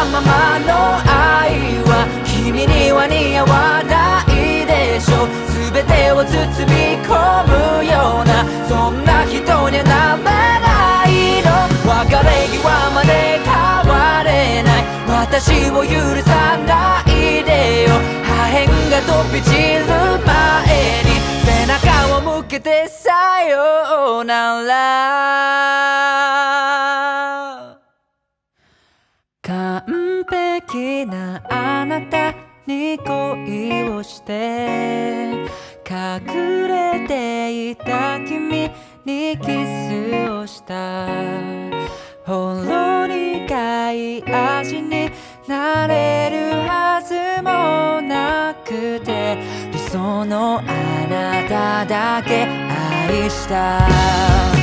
がままの愛は君には似合わないでしょ。全てを包み込むようなそんな人にはなれないの。別れ際まで変われない私を許さないでよ。破片が飛び散る前に背中を向けてさようなら。完璧なあなたに恋をして隠れていた君にキスをした。ほろ苦い味になれるはずもなくて理想のあなただけ愛した。